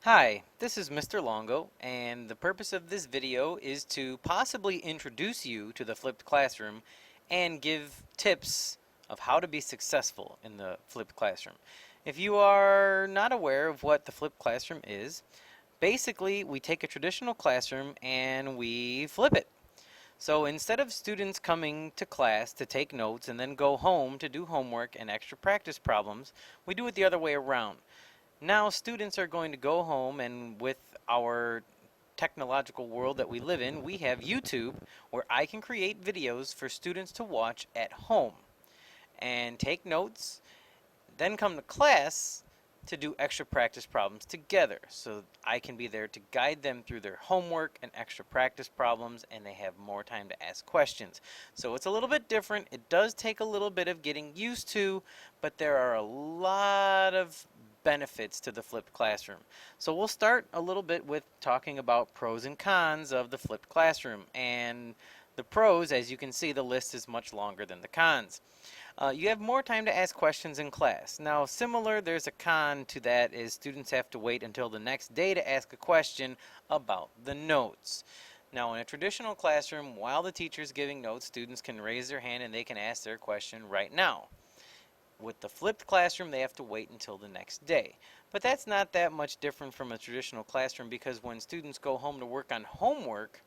Hi, this is Mr. Longo, and the purpose of this video is to possibly introduce you to the flipped classroom and give tips of how to be successful in the flipped classroom. If you are not aware of what the flipped classroom is, basically we take a traditional classroom and we flip it. So instead of students coming to class to take notes and then go home to do homework and extra practice problems, we do it the other way around. Now students are going to go home, and with our technological world that we live in, we have YouTube where I can create videos for students to watch at home and take notes, then come to class to do extra practice problems together. So I can be there to guide them through their homework and extra practice problems, and they have more time to ask questions. So it's a little bit different. It does take a little bit of getting used to, but there are a lot of benefits to the flipped classroom. So we'll start a little bit with talking about pros and cons of the flipped classroom. And the pros, as you can see, the list is much longer than the cons. You have more time to ask questions in class. Now, similar, there's a con to that is students have to wait until the next day to ask a question about the notes. Now, in a traditional classroom, while the teacher is giving notes, students can raise their hand and they can ask their question right now. With the flipped classroom, they have to wait until the next day. But that's not that much different from a traditional classroom, because when students go home to work on homework,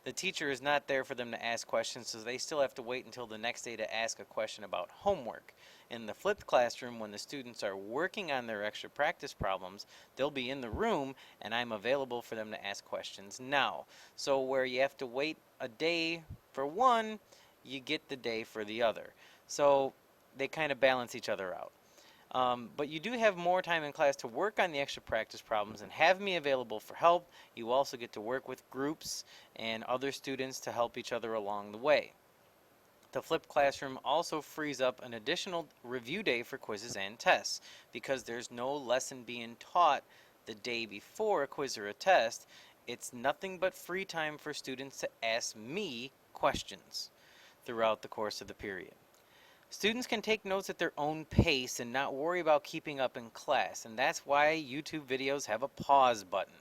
the teacher is not there for them to ask questions, so they still have to wait until the next day to ask a question about homework. In the flipped classroom, when the students are working on their extra practice problems, they'll be in the room and I'm available for them to ask questions now. So where you have to wait a day for one, you get the day for the other. So they kind of balance each other out. But you do have more time in class to work on the extra practice problems and have me available for help. You also get to work with groups and other students to help each other along the way. The flipped classroom also frees up an additional review day for quizzes and tests, because there's no lesson being taught the day before a quiz or a test. It's nothing but free time for students to ask me questions throughout the course of the period. Students can take notes at their own pace and not worry about keeping up in class, and that's why YouTube videos have a pause button.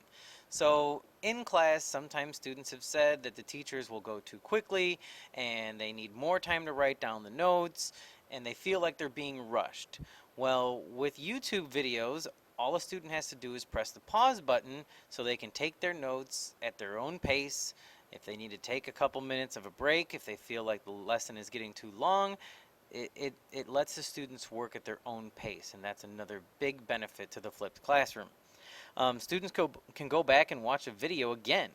So in class, sometimes students have said that the teachers will go too quickly and they need more time to write down the notes and they feel like they're being rushed. Well, with YouTube videos, all a student has to do is press the pause button so they can take their notes at their own pace. If they need to take a couple minutes of a break, if they feel like the lesson is getting too long, it lets the students work at their own pace, and that's another big benefit to the flipped classroom. Students can go back and watch a video again.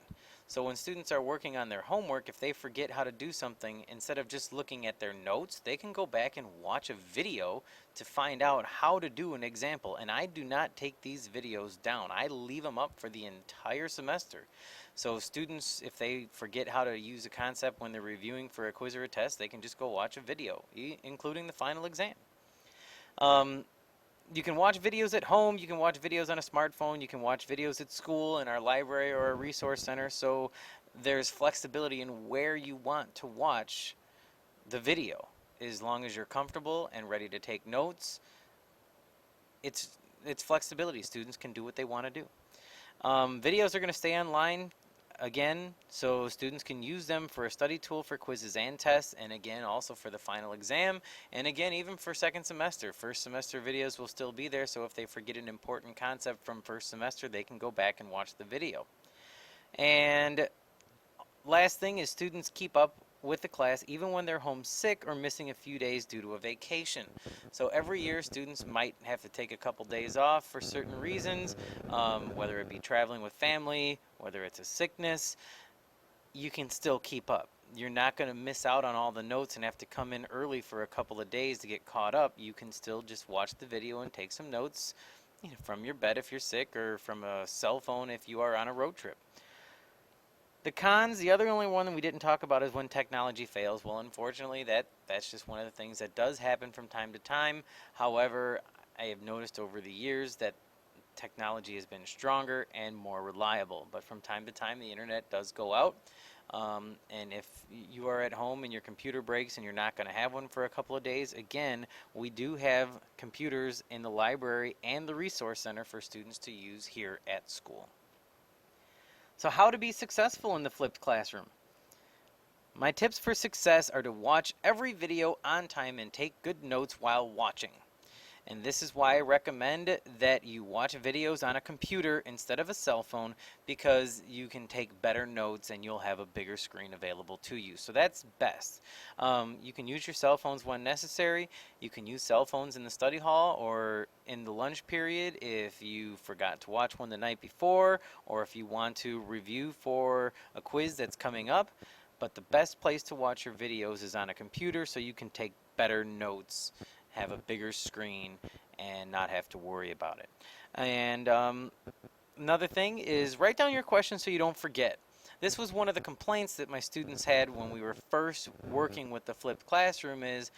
So when students are working on their homework, if they forget how to do something, instead of just looking at their notes, they can go back and watch a video to find out how to do an example. And I do not take these videos down. I leave them up for the entire semester. So students, if they forget how to use a concept when they're reviewing for a quiz or a test, they can just go watch a video, including the final exam. Um, you can watch videos at home, you can watch videos on a smartphone, you can watch videos at school, in our library or a resource center, so there's flexibility in where you want to watch the video. As long as you're comfortable and ready to take notes, it's flexibility. Students can do what they want to do. Videos are going to stay online again, so students can use them for a study tool for quizzes and tests, and again also for the final exam, and again even for second semester. First semester videos will still be there, so if they forget an important concept from first semester, they can go back and watch the video. And last thing is, students keep up with the class even when they're homesick or missing a few days due to a vacation. So every year students might have to take a couple days off for certain reasons, whether it be traveling with family, whether it's a sickness. You can still keep up. You're not going to miss out on all the notes and have to come in early for a couple of days to get caught up. You can still just watch the video and take some notes, from your bed if you're sick, or from a cell phone if you are on a road trip. The cons, the only one that we didn't talk about is when technology fails. Well, unfortunately, that's just one of the things that does happen from time to time. However, I have noticed over the years that technology has been stronger and more reliable. But from time to time, the internet does go out. And if you are at home and your computer breaks and you're not going to have one for a couple of days, again, we do have computers in the library and the resource center for students to use here at school. So how to be successful in the flipped classroom? My tips for success are to watch every video on time and take good notes while watching. And this is why I recommend that you watch videos on a computer instead of a cell phone, because you can take better notes and you'll have a bigger screen available to you. So that's best. You can use your cell phones when necessary. You can use cell phones in the study hall or in the lunch period if you forgot to watch one the night before, or if you want to review for a quiz that's coming up. But the best place to watch your videos is on a computer so you can take better notes, have a bigger screen, and not have to worry about it. And another thing is write down your questions so you don't forget. This was one of the complaints that my students had when we were first working with the flipped classroom. Is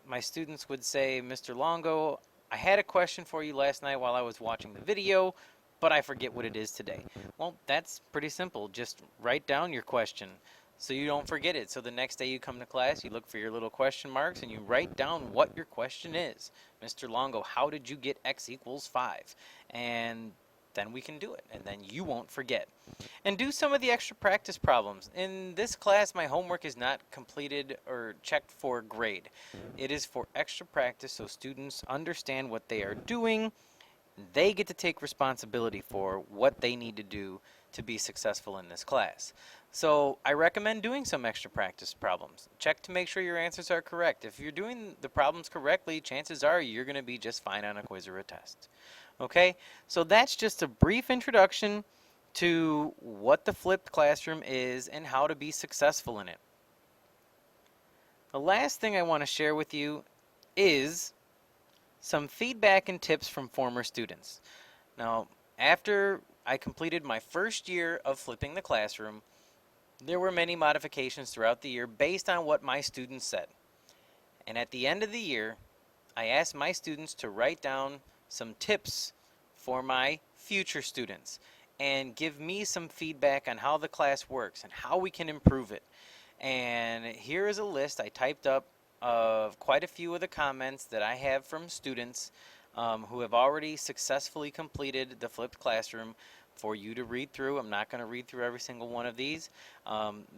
my students would say, Mr. Longo, I had a question for you last night while I was watching the video, but I forget what it is today. Well, that's pretty simple. Just write down your question so you don't forget it. So the next day you come to class, you look for your little question marks and you write down what your question is. Mr. Longo, how did you get x equals 5? And then we can do it, and then you won't forget. And do some of the extra practice problems. In this class, my homework is not completed or checked for grade. It is for extra practice so students understand what they are doing. They get to take responsibility for what they need to do to be successful in this class. So I recommend doing some extra practice problems. Check to make sure your answers are correct. If you're doing the problems correctly, chances are you're going to be just fine on a quiz or a test. Okay, so that's just a brief introduction to what the flipped classroom is and how to be successful in it. The last thing I want to share with you is some feedback and tips from former students. Now, after I completed my first year of flipping the classroom, there were many modifications throughout the year based on what my students said. And at the end of the year, I asked my students to write down some tips for my future students and give me some feedback on how the class works and how we can improve it. And here is a list I typed up of quite a few of the comments that I have from students who have already successfully completed the flipped classroom for you to read through. I'm not going to read through every single one of these.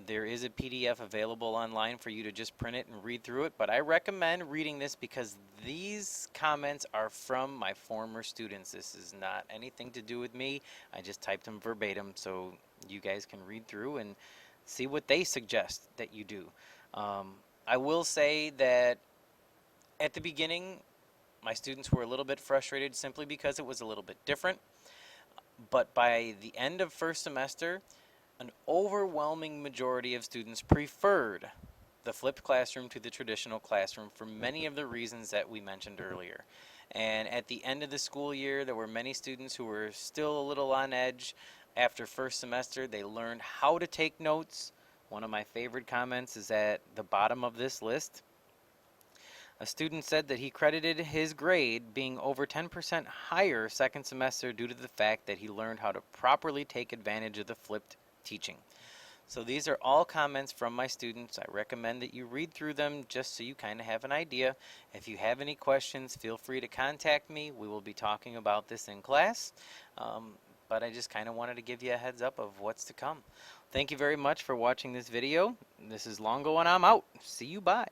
There is a PDF available online for you to just print it and read through it, but I recommend reading this because these comments are from my former students. This is not anything to do with me. I just typed them verbatim so you guys can read through and see what they suggest that you do. I will say that at the beginning, my students were a little bit frustrated simply because it was a little bit different. But by the end of first semester, an overwhelming majority of students preferred the flipped classroom to the traditional classroom for many of the reasons that we mentioned earlier. And at the end of the school year, there were many students who were still a little on edge. After first semester, they learned how to take notes. One of my favorite comments is at the bottom of this list. A student said that he credited his grade being over 10% higher second semester due to the fact that he learned how to properly take advantage of the flipped teaching. So these are all comments from my students. I recommend that you read through them just so you kind of have an idea. If you have any questions, feel free to contact me. We will be talking about this in class. But I just kind of wanted to give you a heads up of what's to come. Thank you very much for watching this video. This is Longo and I'm out. See you, bye.